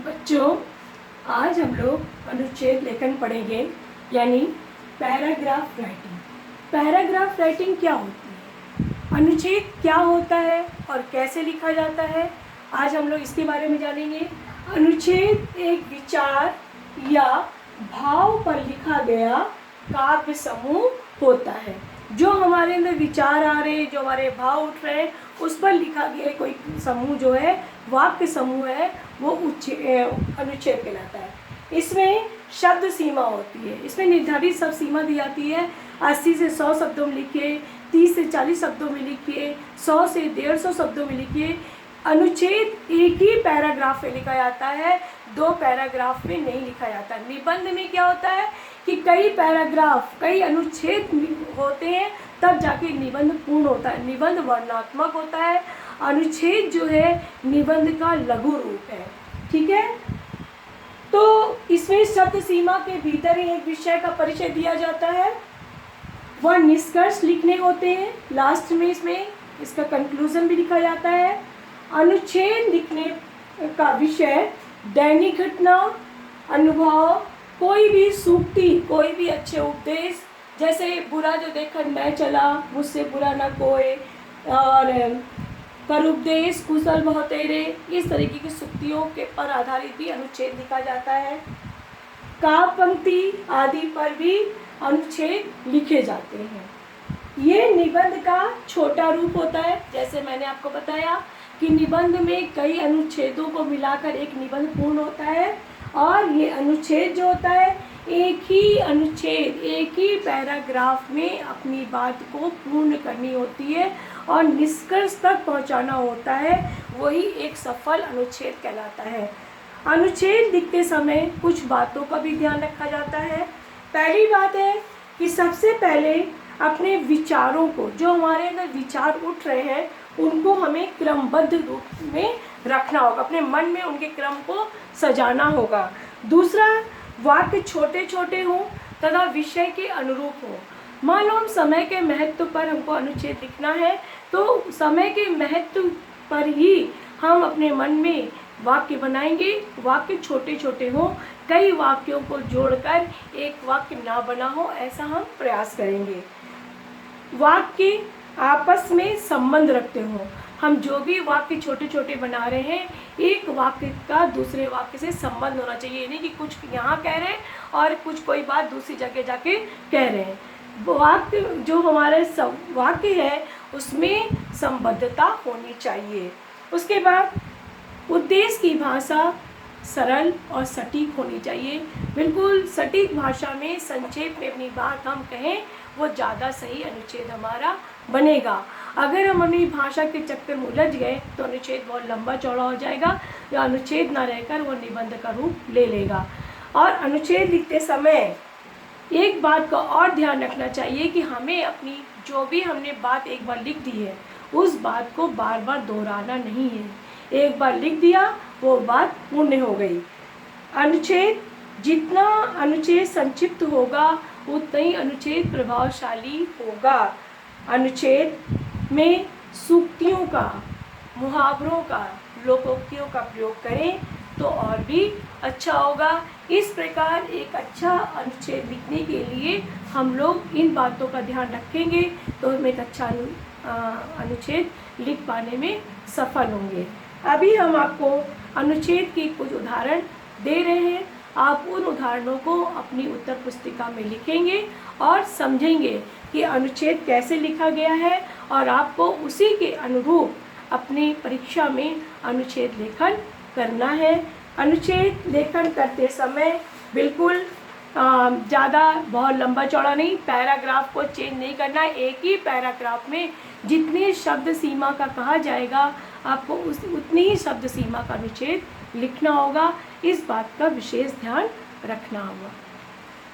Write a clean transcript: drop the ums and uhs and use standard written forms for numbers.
बच्चों, आज हम लोग अनुच्छेद लेखन पढ़ेंगे, यानी पैराग्राफ राइटिंग। पैराग्राफ राइटिंग क्या होती है, अनुच्छेद क्या होता है और कैसे लिखा जाता है, आज हम लोग इसके बारे में जानेंगे। अनुच्छेद एक विचार या भाव पर लिखा गया काव्य समूह होता है। जो हमारे अंदर विचार आ रहे हैं, जो हमारे भाव उठ रहे हैं, उस पर लिखा गया कोई समूह जो है, वाक्य समूह है, वो अनुच्छेद कहलाता है। इसमें शब्द सीमा होती है, इसमें निर्धारित शब्द सीमा दी जाती है। 80 से 100 शब्दों में लिखिए, 30 से 40 शब्दों में लिखिए, 100 से 150 शब्दों में लिखिए। अनुच्छेद एक ही पैराग्राफ में लिखा जाता है, 2 पैराग्राफ में नहीं लिखा जाता। निबंध में क्या होता है कि कई पैराग्राफ, कई अनुच्छेद होते हैं, तब जाके निबंध पूर्ण होता है। निबंध वर्णनात्मक होता है, अनुच्छेद जो है निबंध का लघु रूप है। ठीक है, तो इसमें शब्द सीमा के भीतर ही एक विषय का परिचय दिया जाता है, वह निष्कर्ष लिखने होते हैं। लास्ट में इसमें इसका कंक्लूजन भी लिखा जाता है। अनुच्छेद लिखने का विषय दैनिक घटना, अनुभव, कोई भी सूक्ति, कोई भी अच्छे उपदेश, जैसे बुरा जो देखकर मैं चला, मुझसे बुरा न कोई, और पर उपदेश कुशल बहुतेरे, इस तरीके की सूक्तियों के पर आधारित भी अनुच्छेद लिखा जाता है। काव्य पंक्ति आदि पर भी अनुच्छेद लिखे जाते हैं। ये निबंध का छोटा रूप होता है। जैसे मैंने आपको बताया कि निबंध में कई अनुच्छेदों को मिलाकर एक निबंध पूर्ण होता है, और ये अनुच्छेद जो होता है, एक ही अनुच्छेद एक ही पैराग्राफ में अपनी बात को पूर्ण करनी होती है और निष्कर्ष तक पहुंचाना होता है, वही एक सफल अनुच्छेद कहलाता है। अनुच्छेद लिखते समय कुछ बातों का भी ध्यान रखा जाता है। पहली बात है कि सबसे पहले अपने विचारों को, जो हमारे अंदर विचार उठ रहे हैं, उनको हमें क्रमबद्ध रूप में रखना होगा, अपने मन में उनके क्रम को सजाना होगा। दूसरा, वाक्य छोटे छोटे हों तथा विषय के अनुरूप हो। मान लो हम समय के महत्व पर हमको अनुच्छेद लिखना है, तो समय के महत्व पर ही हम अपने मन में वाक्य बनाएंगे। वाक्य छोटे छोटे हों, कई वाक्यों को जोड़कर एक वाक्य ना बना हो, ऐसा हम प्रयास करेंगे। वाक्य आपस में संबंध रखते हों। हम जो भी वाक्य छोटे छोटे बना रहे हैं, एक वाक्य का दूसरे वाक्य से संबंध होना चाहिए। ये नहीं कि कुछ यहाँ कह रहे हैं और कुछ कोई बात दूसरी जगह जाके कह रहे हैं। वाक्य जो हमारे वाक्य है, उसमें संबद्धता होनी चाहिए। उसके बाद उद्देश्य की भाषा सरल और सटीक होनी चाहिए। बिल्कुल सटीक भाषा में संक्षेप में अपनी बात हम कहें, वो ज़्यादा सही अनुच्छेद हमारा बनेगा। अगर हम अपनी भाषा के चक्कर में उलझ गए तो अनुच्छेद बहुत लंबा चौड़ा हो जाएगा, या अनुच्छेद ना रहकर वो निबंध का रूप ले लेगा। और अनुच्छेद लिखते समय एक बात का और ध्यान रखना चाहिए कि हमें अपनी जो भी हमने बात एक बार लिख दी है, उस बात को बार बार दोहराना नहीं है। एक बार लिख दिया, वो बात पूर्ण हो गई। अनुच्छेद, जितना अनुच्छेद संक्षिप्त होगा, उतना ही अनुच्छेद प्रभावशाली होगा। अनुच्छेद में सूक्तियों का, मुहावरों का, लोकोक्तियों का प्रयोग करें तो और भी अच्छा होगा। इस प्रकार एक अच्छा अनुच्छेद लिखने के लिए हम लोग इन बातों का ध्यान रखेंगे, तो हम एक अच्छा अनुच्छेद लिख पाने में सफल होंगे। अभी हम आपको अनुच्छेद के कुछ उदाहरण दे रहे हैं। आप उन उदाहरणों को अपनी उत्तर पुस्तिका में लिखेंगे और समझेंगे कि अनुच्छेद कैसे लिखा गया है, और आपको उसी के अनुरूप अपनी परीक्षा में अनुच्छेद लेखन करना है। अनुच्छेद लेखन करते समय बिल्कुल ज़्यादा बहुत लंबा चौड़ा नहीं, पैराग्राफ को चेंज नहीं करना है। एक ही पैराग्राफ में जितने शब्द सीमा का कहा जाएगा, आपको उतनी ही शब्द सीमा का अनुच्छेद लिखना होगा। इस बात का विशेष ध्यान रखना होगा।